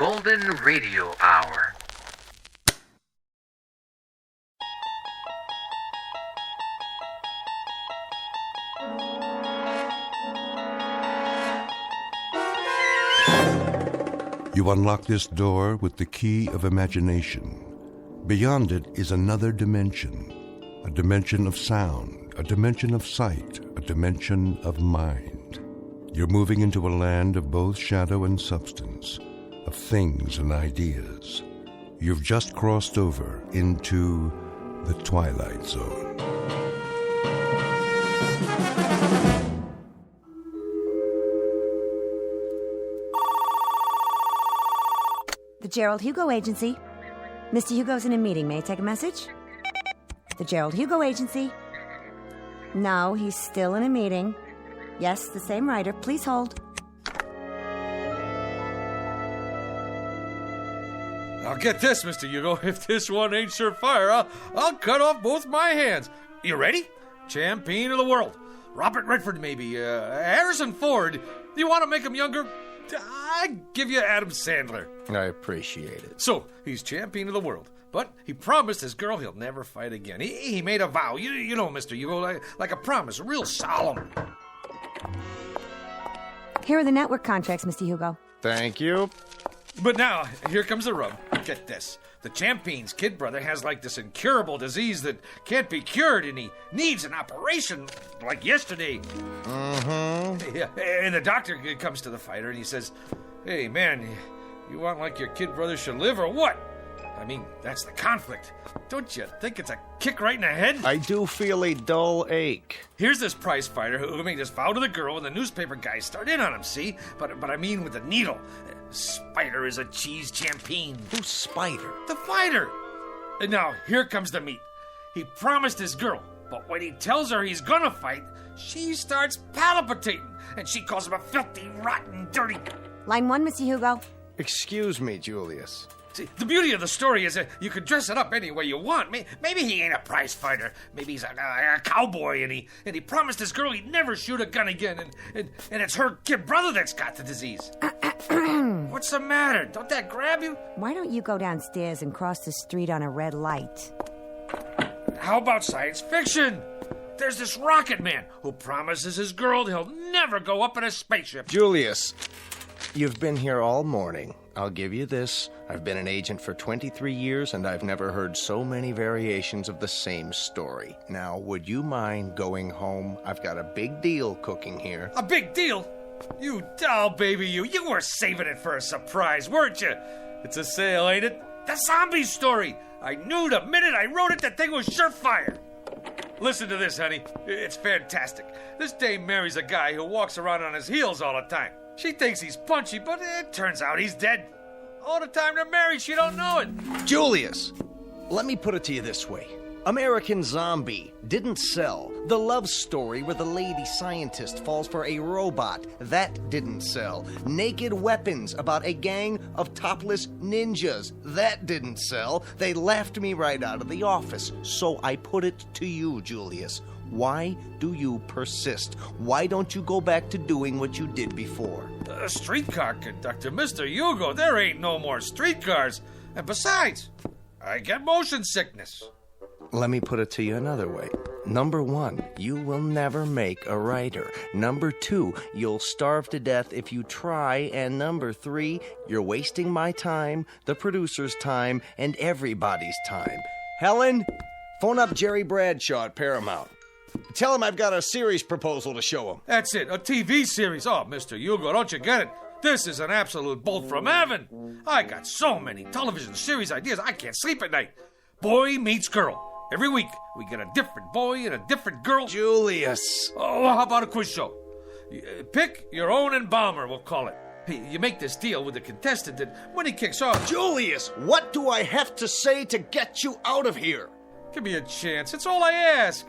Golden Radio Hour. You unlock this door with the key of imagination. Beyond it is another dimension, a dimension of sound, a dimension of sight, a dimension of mind. You're moving into a land of both shadow and substance, of things and ideas. You've just crossed over into the Twilight Zone. The Gerald Hugo Agency. Mr. Hugo's in a meeting. May I take a message? The Gerald Hugo Agency. No, he's still in a meeting. Yes, the same writer. Please hold. I'll get this, Mr. Hugo. If this one ain't surefire, I'll cut off both my hands. You ready? Champion of the world. Robert Redford, maybe. Harrison Ford. You want to make him younger? I give you Adam Sandler. I appreciate it. So, he's champion of the world. But he promised his girl he'll never fight again. He made a vow. You know, Mr. Hugo, like a promise. Real solemn. Here are the network contracts, Mr. Hugo. Thank you. But now, here comes the rub. Get this. The champion's kid brother has like this incurable disease that can't be cured, and he needs an operation like yesterday. Mm-hmm. Yeah, and the doctor comes to the fighter and he says, "Hey, man, you want like your kid brother should live or what? I mean, that's the conflict. Don't you think it's a kick right in the head?" I do feel a dull ache. Here's this prize fighter who made this vow to the girl, and the newspaper guys start in on him, see? But I mean with the needle. Spider is a cheese champion. Who's Spider? The fighter. And now, here comes the meat. He promised his girl, but when he tells her he's gonna fight, she starts palpitating, and she calls him a filthy, rotten, dirty... Line 1, Mr. Hugo. Excuse me, Julius. See, the beauty of the story is that you can dress it up any way you want. Maybe he ain't a prize fighter. Maybe he's a cowboy, and he promised his girl he'd never shoot a gun again, and it's her kid brother that's got the disease. What's the matter? Don't that grab you? Why don't you go downstairs and cross the street on a red light? How about science fiction? There's this rocket man who promises his girl he'll never go up in a spaceship. Julius, you've been here all morning. I'll give you this. I've been an agent for 23 years, and I've never heard so many variations of the same story. Now, would you mind going home? I've got a big deal cooking here. A big deal? You doll baby, you were saving it for a surprise, weren't you? It's a sale, ain't it? The zombie story. I knew the minute I wrote it that thing was surefire. Listen to this, honey. It's fantastic. This dame marries a guy who walks around on his heels all the time. She thinks he's punchy, but it turns out he's dead. All the time they're married, she don't know it. Julius, let me put it to you this way. American Zombie didn't sell. The love story where the lady scientist falls for a robot, that didn't sell. Naked Weapons about a gang of topless ninjas, that didn't sell. They laughed me right out of the office. So I put it to you, Julius. Why do you persist? Why don't you go back to doing what you did before? Streetcar conductor, Mr. Hugo, there ain't no more streetcars. And besides, I get motion sickness. Let me put it to you another way. Number 1, you will never make a writer. Number 2, you'll starve to death if you try. And number 3, you're wasting my time, the producer's time, and everybody's time. Helen, phone up Jerry Bradshaw at Paramount. Tell him I've got a series proposal to show him. That's it, a TV series. Oh, Mr. Hugo, don't you get it? This is an absolute bolt from heaven. I got so many television series ideas, I can't sleep at night. Boy meets girl. Every week, we get a different boy and a different girl. Julius. Oh, how about a quiz show? Pick your own embalmer, we'll call it. Hey, you make this deal with the contestant that when he kicks off... Julius, what do I have to say to get you out of here? Give me a chance, it's all I ask.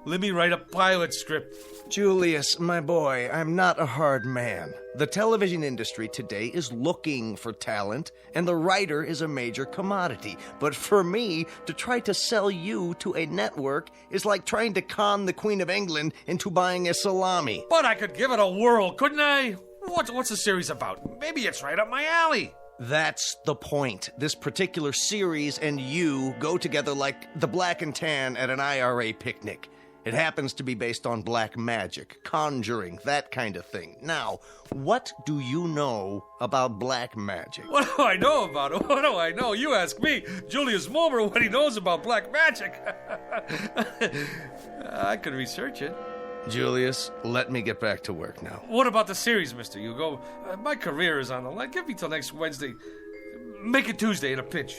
Let me write a pilot script. Julius, my boy, I'm not a hard man. The television industry today is looking for talent, and the writer is a major commodity. But for me, to try to sell you to a network is like trying to con the Queen of England into buying a salami. But I could give it a whirl, couldn't I? What's the series about? Maybe it's right up my alley. That's the point. This particular series and you go together like the black and tan at an IRA picnic. It happens to be based on black magic, conjuring, that kind of thing. Now, what do you know about black magic? What do I know about it? What do I know? You ask me, Julius Mulmer, what he knows about black magic. I could research it. Julius, let me get back to work now. What about the series, Mr. Hugo? My career is on the line. Give me till next Wednesday. Make it Tuesday in a pinch.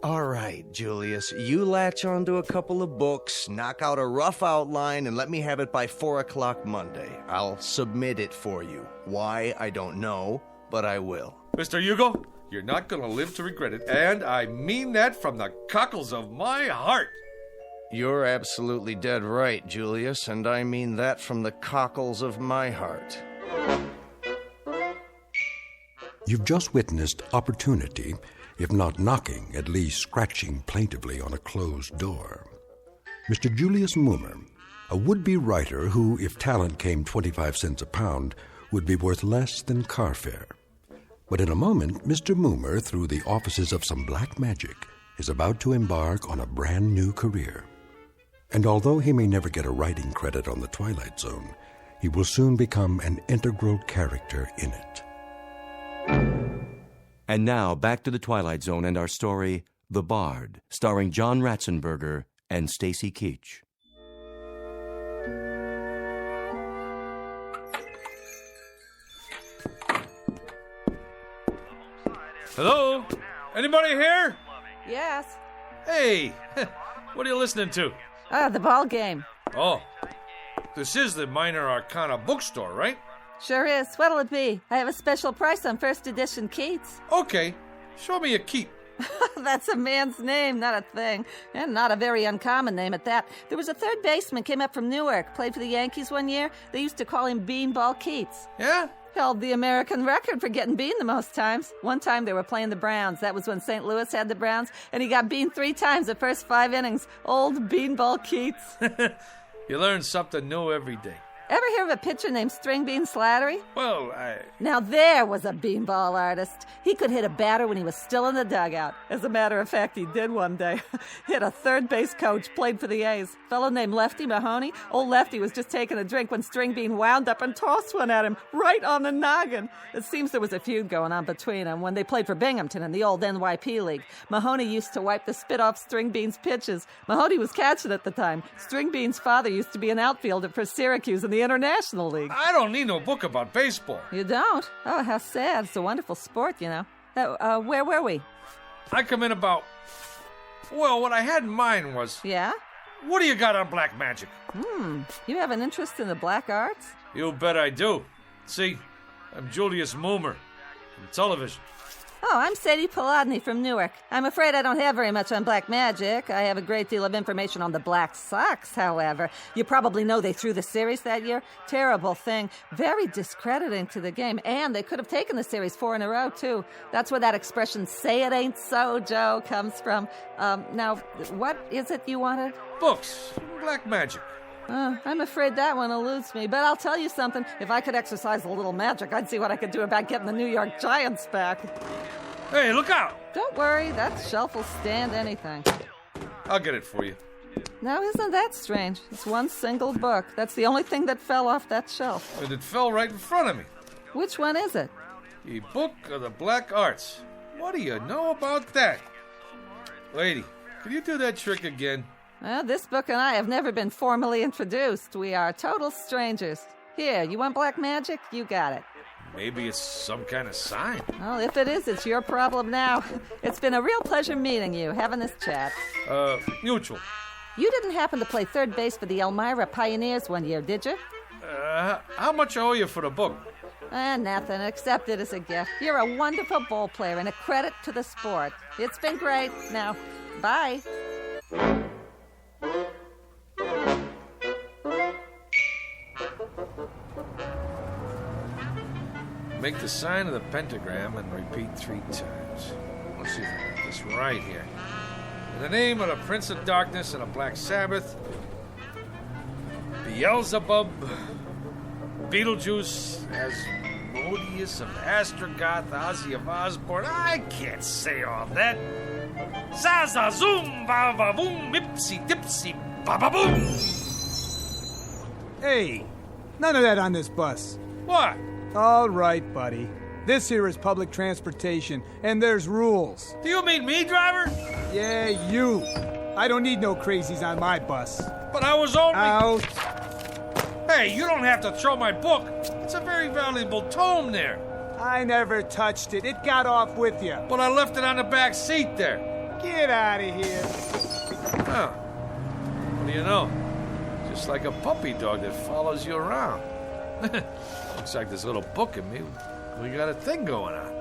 All right, Julius, you latch onto a couple of books, knock out a rough outline, and let me have it by 4 o'clock Monday. I'll submit it for you. Why, I don't know, but I will. Mr. Hugo, you're not going to live to regret it, and I mean that from the cockles of my heart. You're absolutely dead right, Julius, and I mean that from the cockles of my heart. You've just witnessed opportunity, if not knocking, at least scratching plaintively on a closed door. Mr. Julius Mulmer, a would-be writer who, if talent came 25 cents a pound, would be worth less than car fare. But in a moment, Mr. Mulmer, through the offices of some black magic, is about to embark on a brand new career. And although he may never get a writing credit on the Twilight Zone, he will soon become an integral character in it. And now, back to the Twilight Zone and our story, The Bard, starring John Ratzenberger and Stacy Keach. Hello? Anybody here? Yes. Hey, what are you listening to? The ball game. Oh, this is the Minor Arcana bookstore, right? Sure is. What'll it be? I have a special price on first edition Keats. Okay, show me a keep. That's a man's name, not a thing. And not a very uncommon name at that. There was a third baseman came up from Newark, played for the Yankees one year. They used to call him Beanball Keats. Yeah? Held the American record for getting beaned the most times. One time they were playing the Browns. That was when St. Louis had the Browns, and he got beaned 3 times the first 5 innings. Old Beanball Keats. You learn something new every day. Ever hear of a pitcher named String Bean Slattery? Well, Now there was a beanball artist. He could hit a batter when he was still in the dugout. As a matter of fact, he did one day. Hit a third base coach, played for the A's. Fellow named Lefty Mahoney. Old Lefty was just taking a drink when String Bean wound up and tossed one at him right on the noggin. It seems there was a feud going on between them when they played for Binghamton in the old NYP League. Mahoney used to wipe the spit off String Bean's pitches. Mahoney was catching at the time. String Bean's father used to be an outfielder for Syracuse in the International League. I don't need no book about baseball. You don't? Oh, how sad. It's a wonderful sport, you know. Where were we? I come in about... Well, what I had in mind was... Yeah? What do you got on black magic? You have an interest in the black arts? You bet I do. See, I'm Julius Mulmer from television. Oh, I'm Sadie Polodny from Newark. I'm afraid I don't have very much on black magic. I have a great deal of information on the Black Sox, however. You probably know they threw the series that year. Terrible thing. Very discrediting to the game. And they could have taken the series 4 in a row, too. That's where that expression, say it ain't so, Joe, comes from. Now, what is it you wanted? Books. Black magic. I'm afraid that one eludes me, but I'll tell you something. If I could exercise a little magic, I'd see what I could do about getting the New York Giants back. Hey, look out! Don't worry, that shelf will stand anything. I'll get it for you. Now, isn't that strange? It's one single book. That's the only thing that fell off that shelf. And it fell right in front of me. Which one is it? The Book of the Black Arts. What do you know about that? Lady, can you do that trick again? Well, this book and I have never been formally introduced. We are total strangers. Here, you want black magic? You got it. Maybe it's some kind of sign. Well, if it is, it's your problem now. It's been a real pleasure meeting you, having this chat. Mutual. You didn't happen to play third base for the Elmira Pioneers one year, did you? How much I owe you for the book? Nothing. Accept it as a gift. You're a wonderful ball player and a credit to the sport. It's been great. Now, bye. Make the sign of the pentagram and repeat 3 times. Let's see if I got this right here. In the name of the Prince of Darkness and the Black Sabbath, Beelzebub, Beetlejuice, Asmodeus of Astrogoth, Ozzy of Osborne. I can't say all that. Zaza zoom, ba ba boom, ipsy dipsy, ba ba boom. Hey, none of that on this bus. What? All right, buddy. This here is public transportation, and there's rules. Do you mean me, driver? Yeah, you. I don't need no crazies on my bus. But I was only... Out. Hey, you don't have to throw my book. It's a very valuable tome there. I never touched it. It got off with you. But I left it on the back seat there. Get out of here. Huh. What do you know? Just like a puppy dog that follows you around. Looks like this little book in me. We got a thing going on.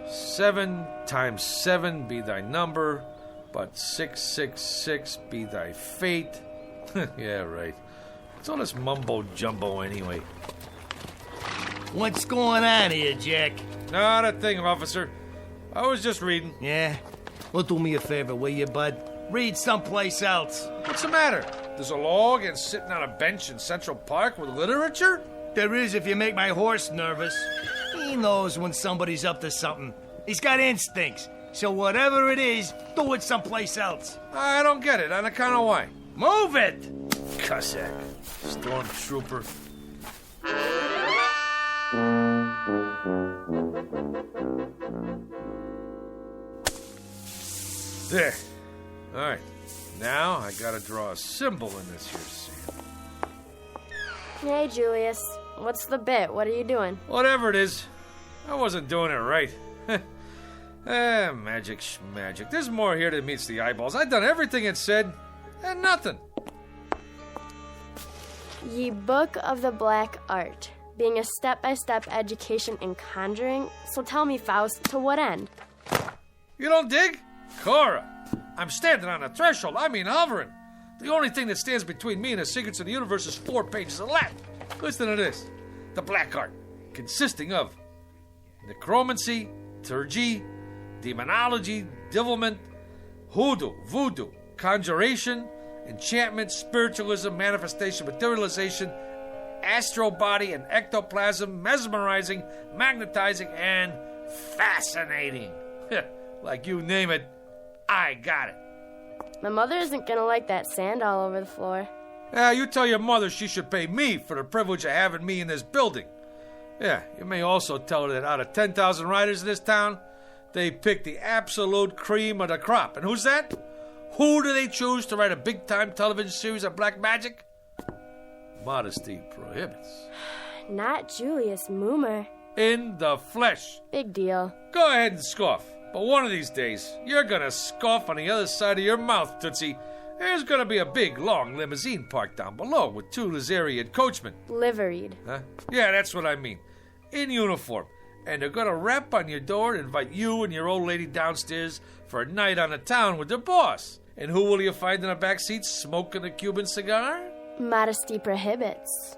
Seven times 7 be thy number, but 666 be thy fate. Yeah, right. It's all this mumbo-jumbo anyway. What's going on here, Jack? Not a thing, officer. I was just reading. Yeah? Well, do me a favor, will you, bud? Read someplace else. What's the matter? There's a law against sitting on a bench in Central Park with literature? There is if you make my horse nervous. He knows when somebody's up to something. He's got instincts. So whatever it is, do it someplace else. I don't get it. On account of why? Move it! Cossack. Stormtrooper. There. All right. Now I gotta draw a symbol in this here sand. Hey, Julius. What's the bit? What are you doing? Whatever it is, I wasn't doing it right. Magic schmagic. There's more here than meets the eyeballs. I've done everything it said, and nothing. Ye Book of the Black Art, being a step-by-step education in conjuring. So tell me, Faust, to what end? You don't dig? Cora, I'm standing on the threshold. I mean hovering. The only thing that stands between me and the secrets of the universe is 4 pages of Latin. Listen to this. The Black Art, consisting of necromancy, turgy, demonology, devilment, hoodoo, voodoo, conjuration, enchantment, spiritualism, manifestation, materialization, astral body and ectoplasm, mesmerizing, magnetizing, and fascinating. Like you name it, I got it. My mother isn't gonna like that sand all over the floor. You tell your mother she should pay me for the privilege of having me in this building. Yeah, you may also tell her that out of 10,000 writers in this town, they pick the absolute cream of the crop. And who's that? Who do they choose to write a big-time television series of black magic? Modesty prohibits. Not Julius Moomer. In the flesh. Big deal. Go ahead and scoff. But one of these days, you're gonna scoff on the other side of your mouth, Tootsie. There's gonna be a big, long limousine parked down below with 2 Lazarian coachmen. Liveried. Huh? Yeah, that's what I mean. In uniform. And they're gonna rap on your door and invite you and your old lady downstairs for a night on the town with their boss. And who will you find in the back seat smoking a Cuban cigar? Modesty prohibits.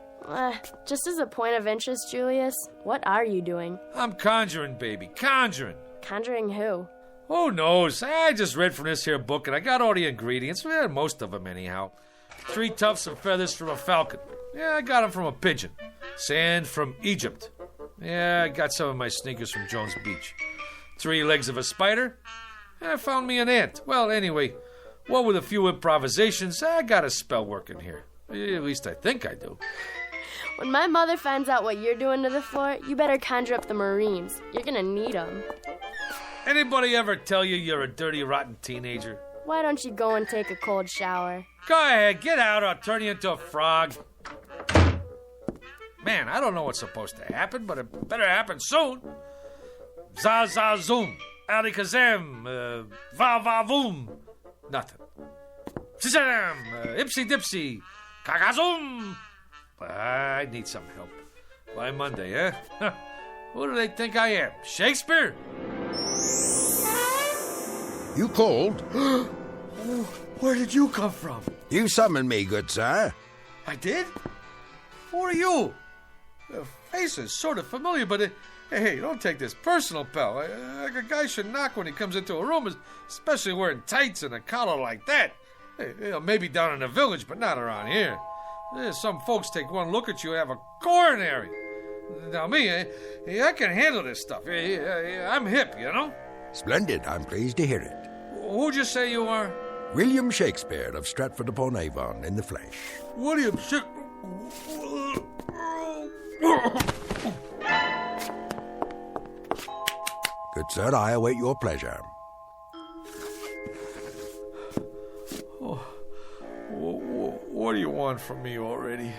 Just as a point of interest, Julius, what are you doing? I'm conjuring, baby. Conjuring. Conjuring who? Who knows? I just read from this here book and I got all the ingredients. Well, most of them anyhow. 3 tufts of feathers from a falcon. Yeah, I got them from a pigeon. Sand from Egypt. Yeah, I got some of my sneakers from Jones Beach. 3 legs of a spider. I found me an ant. Well, anyway, what with a few improvisations, I got a spell working here. At least I think I do. When my mother finds out what you're doing to the floor, you better conjure up the Marines. You're gonna need them. Anybody ever tell you you're a dirty, rotten teenager? Why don't you go and take a cold shower? Go ahead, get out or I'll turn you into a frog. Man, I don't know what's supposed to happen, but it better happen soon. Za-za-zoom, alikazam, va-va-voom. Nothing. Shazam, ipsy-dipsy, kakazoom. I need some help. By Monday, huh? Who do they think I am? Shakespeare? You called? Where did you come from? You summoned me, good sir. I did? Who are you? The face is sort of familiar, but hey, don't take this personal, pal. A guy should knock when he comes into a room, especially wearing tights and a collar like that. Hey, maybe down in the village, but not around here. Some folks take one look at you and have a coronary. Now me, I can handle this stuff. I'm hip, you know? Splendid. I'm pleased to hear it. Who'd you say you are? William Shakespeare of Stratford-upon-Avon in the flesh. William Shakespeare. Good sir, I await your pleasure. What do you want from me already?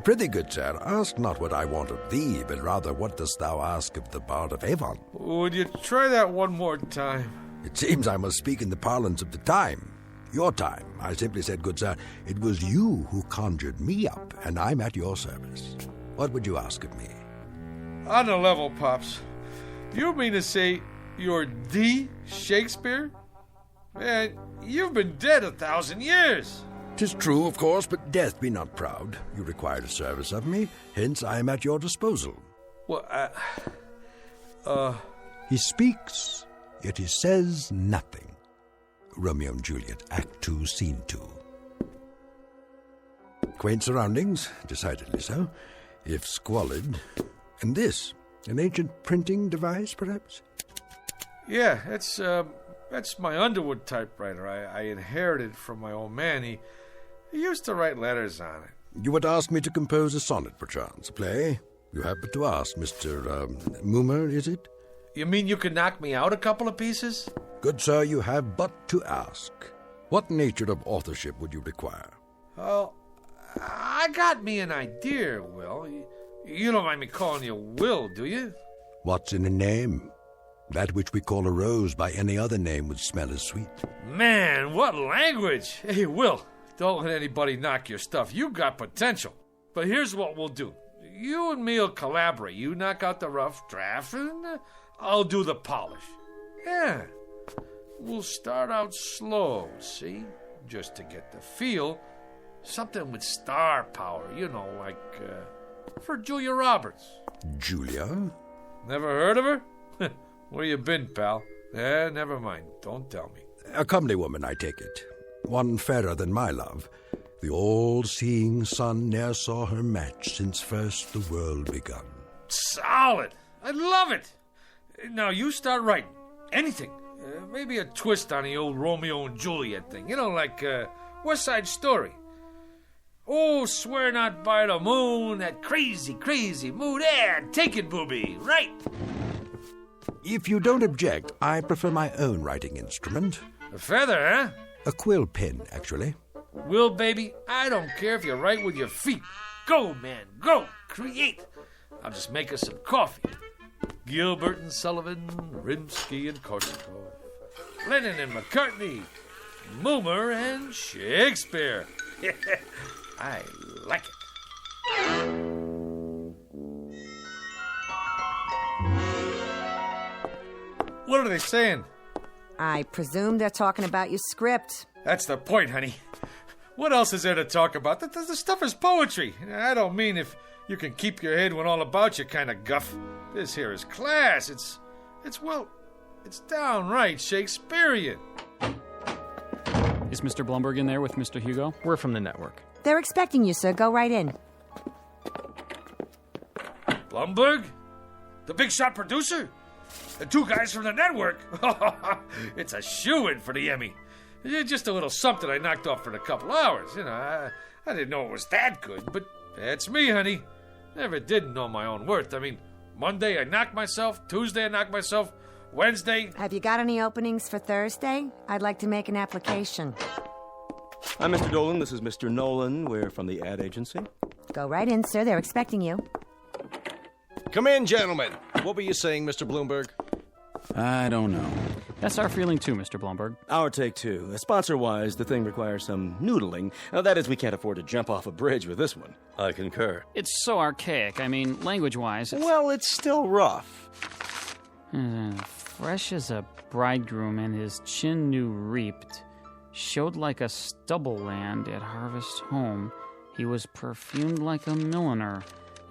Prithee, good sir, ask not what I want of thee, but rather what dost thou ask of the Bard of Avon? Would you try that one more time? It seems I must speak in the parlance of the time. Your time. I simply said, good sir, it was you who conjured me up, and I'm at your service. What would you ask of me? On the level, Pops. You mean to say you're the Shakespeare? Man, you've been dead 1,000 years. 'Tis true, of course, but death be not proud. You required a service of me, hence I am at your disposal. Well, He speaks, yet he says nothing. Romeo and Juliet, Act 2, Scene 2. Quaint surroundings, decidedly so, if squalid. And this, an ancient printing device, perhaps? Yeah, that's my Underwood typewriter. I inherited from my old man. He used to write letters on it. You would ask me to compose a sonnet, perchance, a play? You have but to ask, Mr. Moomer, is it? You mean you could knock me out a couple of pieces? Good sir, you have but to ask. What nature of authorship would you require? Oh, I got me an idea, Will. You don't mind me calling you Will, do you? What's in a name? That which we call a rose by any other name would smell as sweet. Man, what language! Hey, Will, don't let anybody knock your stuff. You got potential. But here's what we'll do. You and me will collaborate. You knock out the rough draft, and I'll do the polish. Yeah. We'll start out slow, see? Just to get the feel. Something with star power, you know, like for Julia Roberts. Julia? Never heard of her? Where you been, pal? Never mind. Don't tell me. A comely woman, I take it. One fairer than my love. The all-seeing sun ne'er saw her match since first the world begun. Solid! I love it! Now you start writing. Anything. Maybe a twist on the old Romeo and Juliet thing. You know, like West Side Story. Oh, swear not by the moon, that crazy, crazy moon. Yeah, take it, booby. Right. If you don't object, I prefer my own writing instrument. A feather, huh? A quill pen, actually. Will, baby, I don't care if you write with your feet. Go, man, go. Create. I'll just make us some coffee. Gilbert and Sullivan, Rimsky and Korsakov, Lennon and McCartney, Moomer and Shakespeare. I like it. What are they saying? I presume they're talking about your script. That's the point, honey. What else is there to talk about? The stuff is poetry. I don't mean if you can keep your head when all about you kind of guff. This here is class. It's downright Shakespearean. Is Mr. Blumberg in there with Mr. Hugo? We're from the network. They're expecting you, sir. Go right in. Blumberg? The big shot producer? The two guys from the network? It's a shoo-in for the Emmy. Just a little something I knocked off for a couple hours. You know, I didn't know it was that good, but that's me, honey. Never did know my own worth. I mean, Monday I knocked myself, Tuesday I knocked myself, Wednesday... Have you got any openings for Thursday? I'd like to make an application. I'm Mr. Dolan. This is Mr. Nolan. We're from the ad agency. Go right in, sir. They're expecting you. Come in, gentlemen. What were you saying, Mr. Bloomberg? I don't know. That's our feeling too, Mr. Blumberg. Our take two. Sponsor-wise, the thing requires some noodling. That is, we can't afford to jump off a bridge with this one. I concur. It's so archaic. I mean, language-wise, it's... Well, it's still rough. Fresh as a bridegroom and his chin new reaped, showed like a stubble land at harvest home. He was perfumed like a milliner,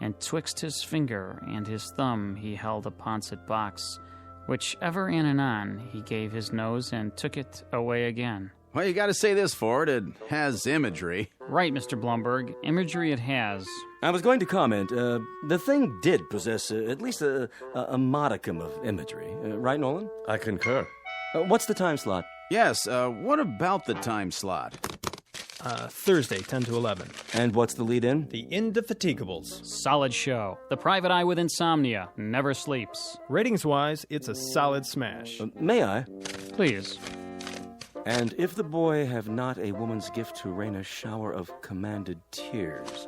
and twixt his finger and his thumb he held a pouncet box, which ever in and on he gave his nose and took it away again. Well, you gotta say this for it. It has imagery. Right, Mr. Blumberg. Imagery it has. I was going to comment. The thing did possess at least a modicum of imagery. Right, Nolan? I concur. What's the time slot? Yes, what about the time slot? Thursday, 10 to 11. And what's the lead-in? The Indefatiguables. Solid show. The private eye with insomnia. Never sleeps. Ratings-wise, it's a solid smash. May I? Please. And if the boy have not a woman's gift to rain a shower of commanded tears,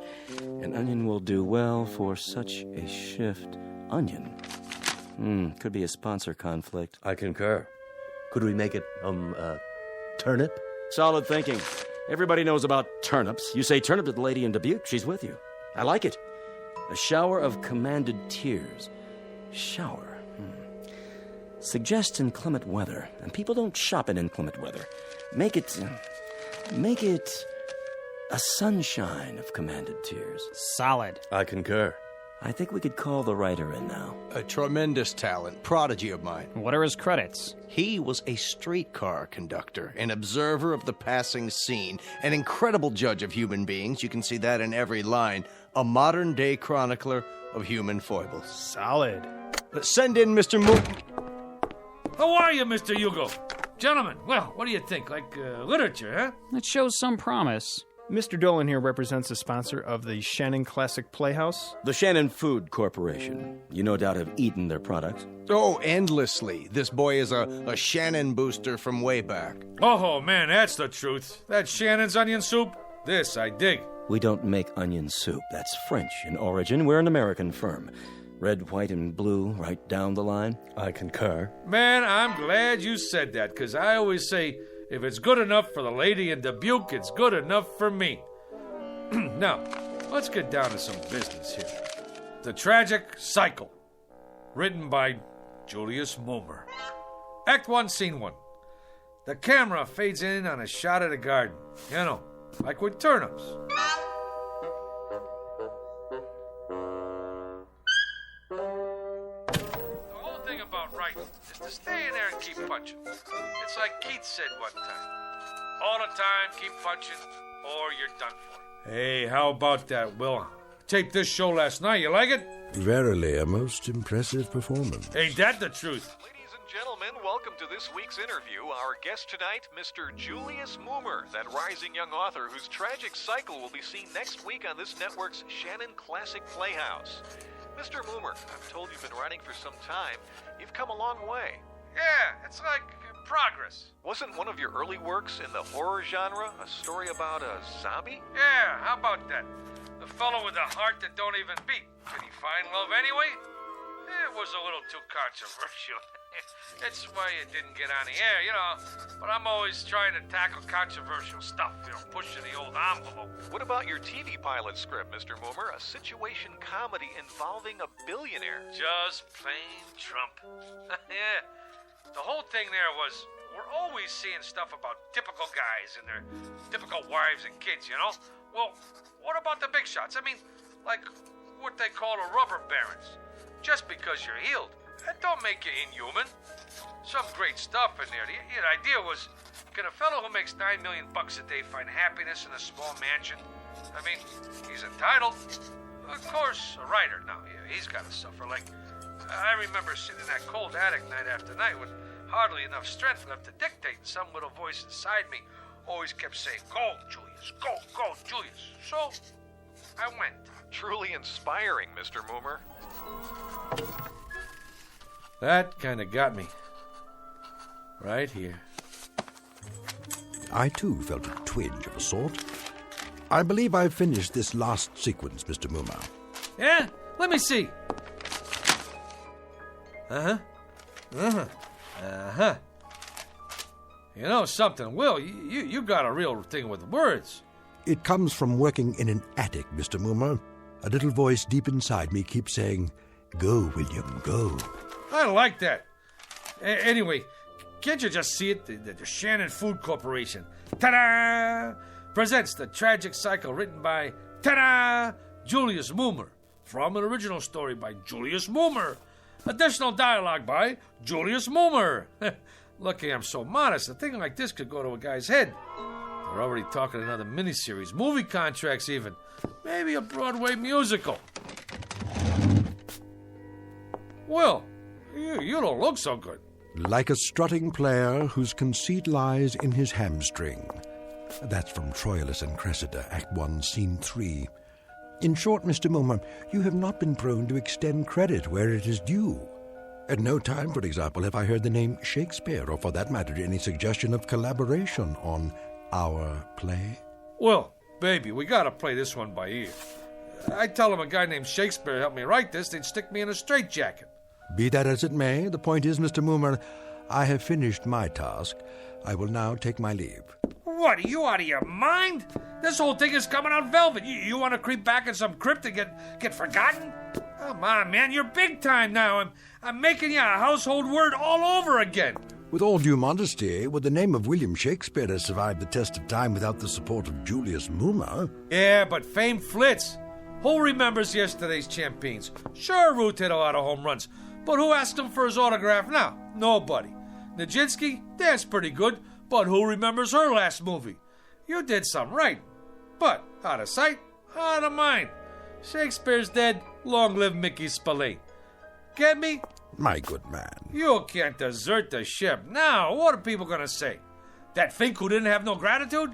an onion will do well for such a shift. Onion? Could be a sponsor conflict. I concur. Could we make it, turnip? Solid thinking. Everybody knows about turnips. You say turnip to the lady in Dubuque, she's with you. I like it. A shower of commanded tears. Shower. Suggest inclement weather. And people don't shop in inclement weather. Make it a sunshine of commanded tears. Solid. I concur. I think we could call the writer in now. A tremendous talent, prodigy of mine. What are his credits? He was a streetcar conductor, an observer of the passing scene, an incredible judge of human beings. You can see that in every line. A modern-day chronicler of human foibles. Solid. Send in Mr. How are you, Mr. Hugo? Gentlemen, well, what do you think? Like literature, huh? It shows some promise. Mr. Dolan here represents the sponsor of the Shannon Classic Playhouse. The Shannon Food Corporation. You no doubt have eaten their products. Oh, endlessly. This boy is a Shannon booster from way back. Oh, man, that's the truth. That Shannon's onion soup, this I dig. We don't make onion soup. That's French in origin. We're an American firm. Red, white, and blue, right down the line. I concur. Man, I'm glad you said that, because I always say, if it's good enough for the lady in Dubuque, it's good enough for me. Now, let's get down to some business here. The Tragic Cycle, written by Julius Moomer. Act 1, Scene 1. The camera fades in on a shot of the garden. You know, like with turnips. Is to stay in there and keep punching. It's like Keith said one time. All the time, keep punching, or you're done for. Hey, how about that, Will? Taped this show last night. You like it? Verily, a most impressive performance. Ain't that the truth? Ladies and gentlemen, welcome to this week's interview. Our guest tonight, Mr. Julius Moomer, that rising young author whose tragic cycle will be seen next week on this network's Shannon Classic Playhouse. Mr. Moomer, I'm told you've been writing for some time. You've come a long way. Yeah, it's like progress. Wasn't one of your early works in the horror genre a story about a zombie? Yeah, how about that? The fellow with a heart that don't even beat. Did he find love anyway? It was a little too controversial. That's why it didn't get on the air, you know. But I'm always trying to tackle controversial stuff, you know, pushing the old envelope. What about your TV pilot script, Mr. Moomer? A situation comedy involving a billionaire. Just plain Trump. Yeah. The whole thing there was, we're always seeing stuff about typical guys and their typical wives and kids, you know? Well, what about the big shots? I mean, like what they call the rubber barons. Just because you're healed, that don't make you inhuman. Some great stuff in there. The idea was, can a fellow who makes $9 million a day find happiness in a small mansion? I mean, he's entitled. Of course, a writer now, he's got to suffer. Like, I remember sitting in that cold attic night after night with hardly enough strength left to dictate, and some little voice inside me always kept saying, "Go, Julius, go, Julius." So, I went. Truly inspiring, Mr. Moomer. That kind of got me. Right here. I, too, felt a twinge of a sort. I believe I've finished this last sequence, Mr. Moomer. Yeah? Let me see. You know something, Will, you got a real thing with words. It comes from working in an attic, Mr. Moomer. A little voice deep inside me keeps saying, "Go, William, go." I like that. Anyway, can't you just see it? The Shannon Food Corporation, ta-da, presents The Tragic Cycle, written by, ta-da, Julius Moomer, from an original story by Julius Moomer. Additional dialogue by Julius Moomer. Lucky I'm so modest. A thing like this could go to a guy's head. They're already talking another miniseries, movie contracts even. Maybe a Broadway musical. Will, you don't look so good. Like a strutting player whose conceit lies in his hamstring. That's from Troilus and Cressida, Act 1, Scene 3. In short, Mr. Mummer, you have not been prone to extend credit where it is due. At no time, for example, have I heard the name Shakespeare, or for that matter, any suggestion of collaboration on our play. Well, baby, we gotta play this one by ear. I tell him a guy named Shakespeare helped me write this, they'd stick me in a straitjacket. Be that as it may, the point is, Mr. Mummer, I have finished my task. I will now take my leave. What, are you out of your mind? This whole thing is coming out velvet. You want to creep back in some crypt and get forgotten? Come on, man, you're big time now. I'm making you a household word all over again. With all due modesty, would the name of William Shakespeare have survived the test of time without the support of Julius Mummer? Yeah, but fame flits. Who remembers yesterday's champions? Sure, Ruth hit a lot of home runs, but who asked him for his autograph now? Nobody. Nijinsky, that's pretty good, but who remembers her last movie? You did something right, but out of sight, out of mind. Shakespeare's dead, long live Mickey Spillane. Get me? My good man. You can't desert the ship. Now, what are people gonna say? That Fink who didn't have no gratitude?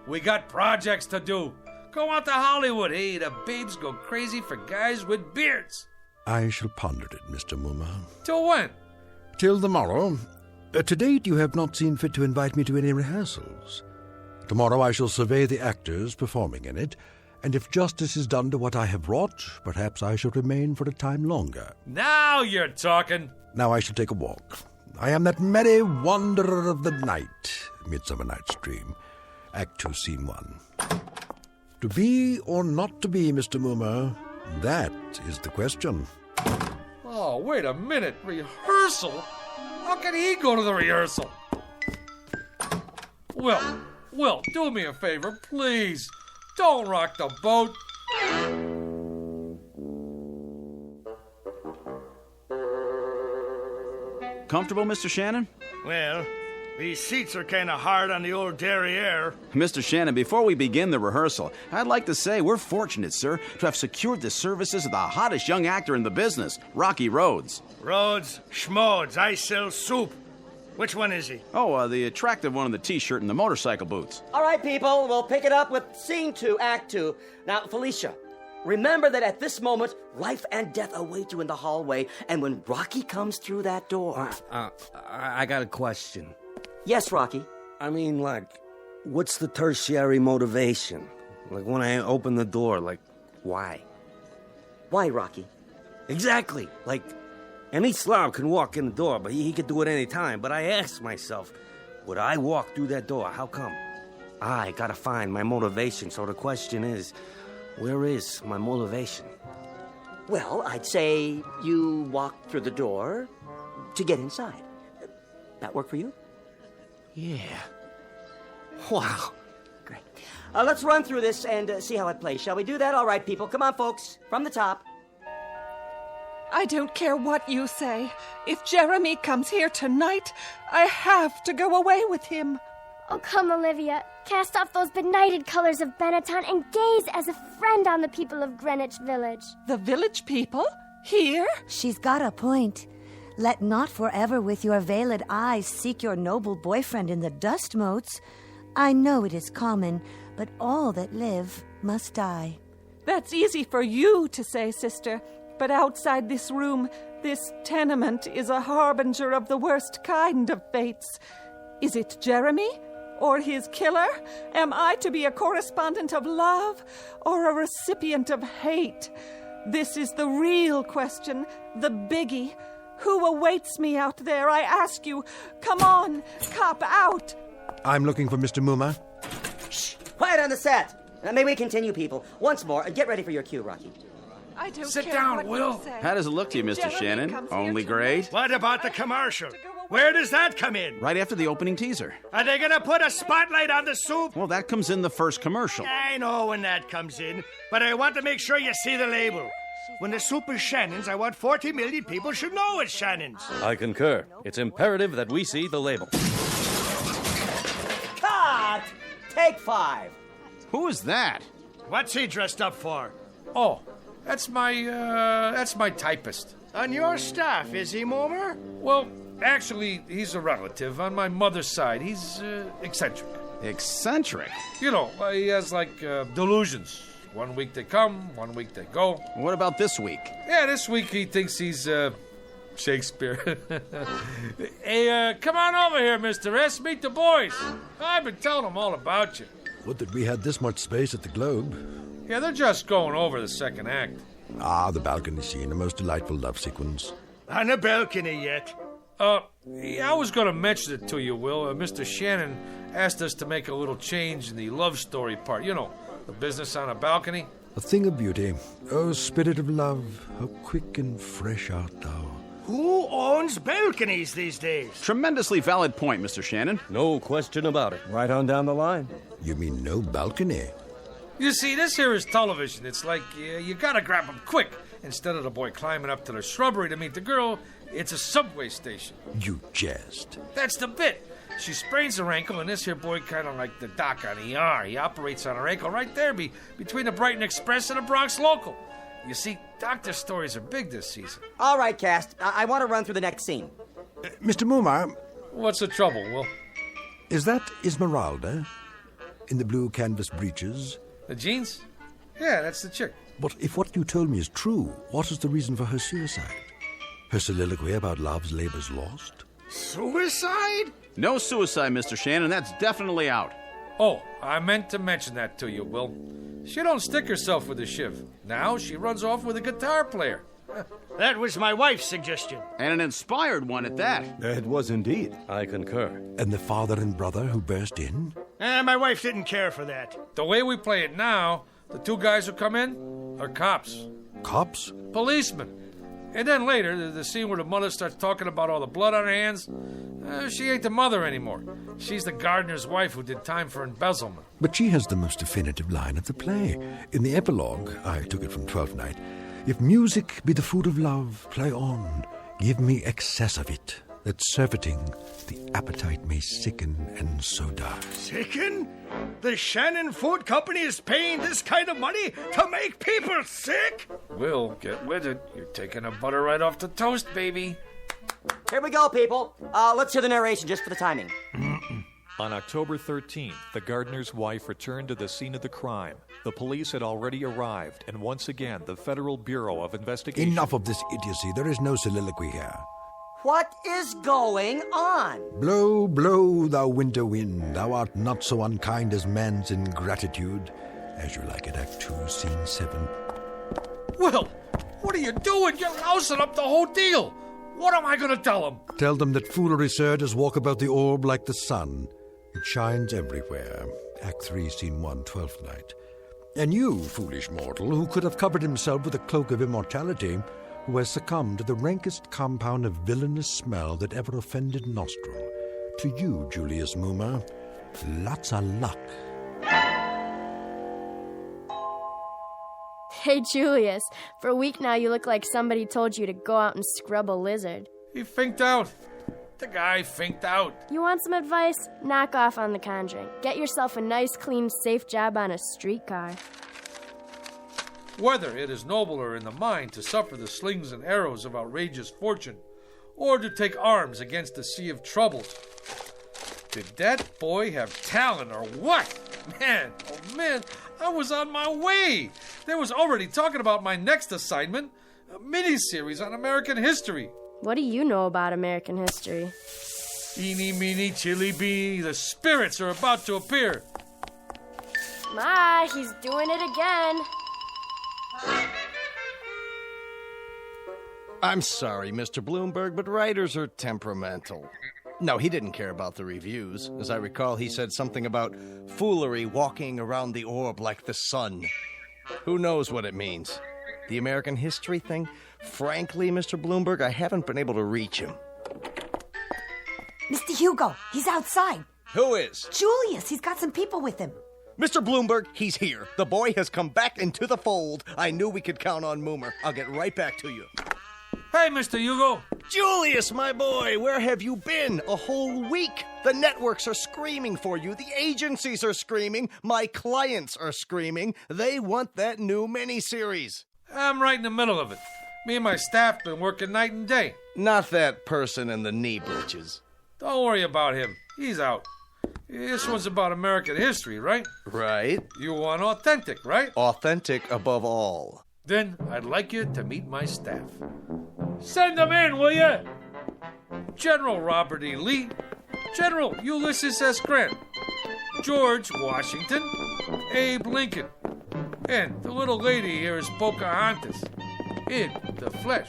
We got projects to do. Go out to Hollywood. Hey, the babes go crazy for guys with beards. I shall ponder it, Mr. Mummer. Till when? Till tomorrow. To date, you have not seen fit to invite me to any rehearsals. Tomorrow I shall survey the actors performing in it, and if justice is done to what I have wrought, perhaps I shall remain for a time longer. Now you're talking. Now I shall take a walk. I am that merry wanderer of the night, Midsummer Night's Dream. Act 2, Scene 1. To be or not to be, Mr. Mummer, that is the question. Oh, wait a minute. Rehearsal? How can he go to the rehearsal? Will, do me a favor, please. Don't rock the boat. Comfortable, Mr. Shannon? Well, these seats are kind of hard on the old derriere. Mr. Shannon, before we begin the rehearsal, I'd like to say we're fortunate, sir, to have secured the services of the hottest young actor in the business, Rocky Rhodes. Rhodes, schmodes, I sell soup. Which one is he? Oh, the attractive one in the T-shirt and the motorcycle boots. All right, people, we'll pick it up with Scene 2, Act 2. Now, Felicia, remember that at this moment, life and death await you in the hallway, and when Rocky comes through that door... I got a question. Yes, Rocky? I mean, like, what's the tertiary motivation? Like, when I open the door, like, why? Why, Rocky? Exactly. Like, any slob can walk in the door, but he could do it any time. But I ask myself, would I walk through that door? How come? I gotta find my motivation. So the question is, where is my motivation? Well, I'd say you walk through the door to get inside. That work for you? Yeah. Wow. Great. Let's run through this and see how it plays. Shall we do that? All right, people. Come on, folks. From the top. I don't care what you say. If Jeremy comes here tonight, I have to go away with him. Oh, come, Olivia. Cast off those benighted colors of Benetton and gaze as a friend on the people of Greenwich Village. The village people? Here? She's got a point. Let not forever with your veiled eyes seek your noble boyfriend in the dust motes. I know it is common, but all that live must die. That's easy for you to say, sister. But outside this room, this tenement is a harbinger of the worst kind of fates. Is it Jeremy or his killer? Am I to be a correspondent of love or a recipient of hate? This is the real question, the biggie. Who awaits me out there, I ask you? Come on, cop out. I'm looking for Mr. Mummer. Shh! Quiet on the set. May we continue, people? Once more, get ready for your cue, Rocky. I don't Sit care down, what Will. you say. How does it look to you, Mr. Jeremy Shannon? Only great? What about the commercial? Where does that come in? Right after the opening teaser. Are they gonna put a spotlight on the soup? Well, that comes in the first commercial. I know when that comes in, but I want to make sure you see the label. When the soup is Shannon's, I want 40 million people should know it's Shannon's. I concur. It's imperative that we see the label. Cut! Take 5. Who is that? What's he dressed up for? Oh, that's my typist. On your staff, is he, Momer? Well, actually, he's a relative. On my mother's side, he's eccentric. Eccentric? You know, he has, delusions. 1 week they come, 1 week they go. What about this week? Yeah, this week he thinks he's, Shakespeare. Hey, come on over here, Mr. S. Meet the boys. I've been telling them all about you. Would that we had this much space at the Globe. Yeah, they're just going over the second act. Ah, the balcony scene, a most delightful love sequence. On a balcony yet? Yeah, I was going to mention it to you, Will. Mr. Shannon asked us to make a little change in the love story part. You know, the business on a balcony. A thing of beauty. Oh, spirit of love, how quick and fresh art thou. Who owns balconies these days? Tremendously valid point, Mr. Shannon. No question about it. Right on down the line. You mean no balcony? You see, this here is television. It's like you gotta grab them quick. Instead of the boy climbing up to the shrubbery to meet the girl, it's a subway station. You jest. That's the bit. She sprains her ankle, and this here boy kind of like the doc on ER. He operates on her ankle right there between the Brighton Express and the Bronx Local. You see, doctor stories are big this season. All right, cast. I want to run through the next scene. Mr. Mumar. What's the trouble, Will? Is that Esmeralda? In the blue canvas breeches? The jeans? Yeah, that's the chick. But if what you told me is true, what is the reason for her suicide? Her soliloquy about love's labor's lost? Suicide? No suicide, Mr. Shannon. That's definitely out. Oh, I meant to mention that to you, Will. She don't stick herself with the shiv. Now she runs off with a guitar player. That was my wife's suggestion. And an inspired one at that. It was indeed. I concur. And the father and brother who burst in? My wife didn't care for that. The way we play it now, the two guys who come in are cops. Cops? Policemen. And then later, the scene where the mother starts talking about all the blood on her hands, she ain't the mother anymore. She's the gardener's wife who did time for embezzlement. But she has the most definitive line of the play. In the epilogue, I took it from Twelfth Night, if music be the food of love, play on, give me excess of it, that surfeiting the appetite may sicken and so die. Sicken? The Shannon Food Company is paying this kind of money to make people sick? Will, get with it. You're taking the butter right off the toast, baby. Here we go, people. Let's hear the narration just for the timing. On October 13th, the gardener's wife returned to the scene of the crime. The police had already arrived, and once again, the Federal Bureau of Investigation... Enough of this idiocy. There is no soliloquy here. What is going on? Blow, blow, thou winter wind. Thou art not so unkind as man's ingratitude. As you like it, Act 2, Scene 7. Will, what are you doing? You're lousing up the whole deal. What am I going to tell them? Tell them that foolery, sir, does walk about the orb like the sun. It shines everywhere. Act 3, Scene 1, 12th Night. And you, foolish mortal, who could have covered himself with a cloak of immortality, who has succumbed to the rankest compound of villainous smell that ever offended nostril. To you, Julius Moomer, lots of luck. Hey, Julius, for a week now you look like somebody told you to go out and scrub a lizard. He finked out. The guy finked out. You want some advice? Knock off on The Conjuring. Get yourself a nice, clean, safe job on a streetcar. Whether it is nobler in the mind to suffer the slings and arrows of outrageous fortune, or to take arms against a sea of troubles. Did that boy have talent or what? Man, oh man, I was on my way. They was already talking about my next assignment, a mini-series on American history. What do you know about American history? Eeny, meeny, chili beanie, the spirits are about to appear. Ma, he's doing it again. I'm sorry, Mr. Bloomberg, but writers are temperamental. No, he didn't care about the reviews. As I recall, he said something about foolery walking around the orb like the sun. Who knows what it means? The American history thing? Frankly, Mr. Bloomberg, I haven't been able to reach him. Mr. Hugo, he's outside. Who is? Julius, he's got some people with him. Mr. Bloomberg, he's here. The boy has come back into the fold. I knew we could count on Moomer. I'll get right back to you. Hey, Mr. Hugo. Julius, my boy, where have you been? A whole week. The networks are screaming for you. The agencies are screaming. My clients are screaming. They want that new miniseries. I'm right in the middle of it. Me and my staff been working night and day. Not that person in the knee breeches. Don't worry about him. He's out. This one's about American history, right? Right. You want authentic, right? Authentic above all. Then I'd like you to meet my staff. Send them in, will you? General Robert E. Lee, General Ulysses S. Grant, George Washington, Abe Lincoln, and the little lady here is Pocahontas, in the flesh.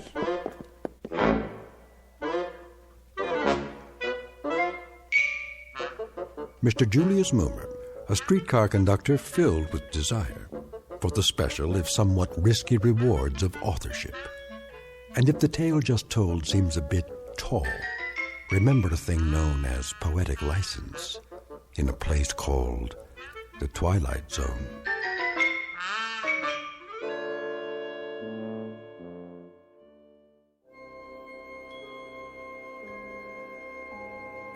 Mr. Julius Moomer, a streetcar conductor filled with desire for the special, if somewhat risky, rewards of authorship. And if the tale just told seems a bit tall, remember a thing known as poetic license in a place called the Twilight Zone.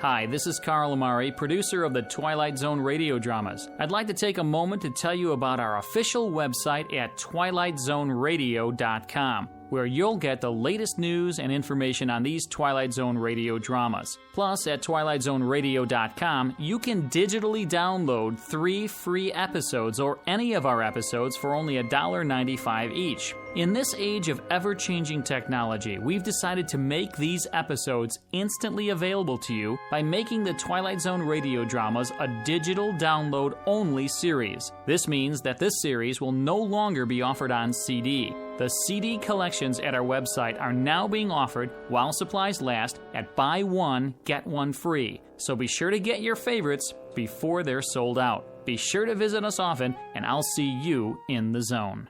Hi, this is Carl Amari, producer of the Twilight Zone radio dramas. I'd like to take a moment to tell you about our official website at twilightzoneradio.com, where you'll get the latest news and information on these Twilight Zone radio dramas. Plus, at twilightzoneradio.com, you can digitally download 3 free episodes or any of our episodes for only $1.95 each. In this age of ever-changing technology, we've decided to make these episodes instantly available to you by making the Twilight Zone radio dramas a digital download-only series. This means that this series will no longer be offered on CD. The CD collections at our website are now being offered while supplies last at buy one, get one free. So be sure to get your favorites before they're sold out. Be sure to visit us often, and I'll see you in the zone.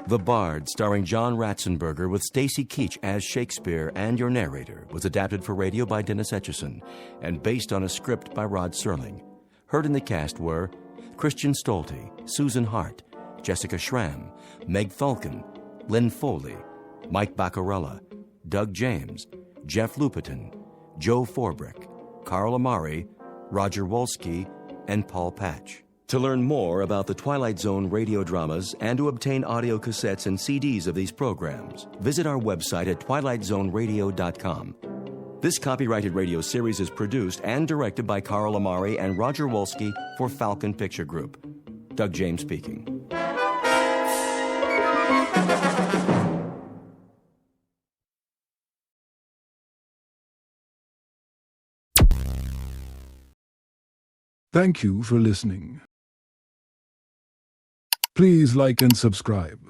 The Bard, starring John Ratzenberger with Stacy Keach as Shakespeare and your narrator, was adapted for radio by Dennis Etchison and based on a script by Rod Serling. Heard in the cast were Christian Stolte, Susan Hart, Jessica Schramm, Meg Falcon, Lynn Foley, Mike Baccarella, Doug James, Jeff Lupetin, Joe Forbrick, Carl Amari, Roger Wolski, and Paul Patch. To learn more about the Twilight Zone radio dramas and to obtain audio cassettes and CDs of these programs, visit our website at twilightzoneradio.com. This copyrighted radio series is produced and directed by Carl Amari and Roger Wolski for Falcon Picture Group. Doug James speaking. Thank you for listening. Please like and subscribe.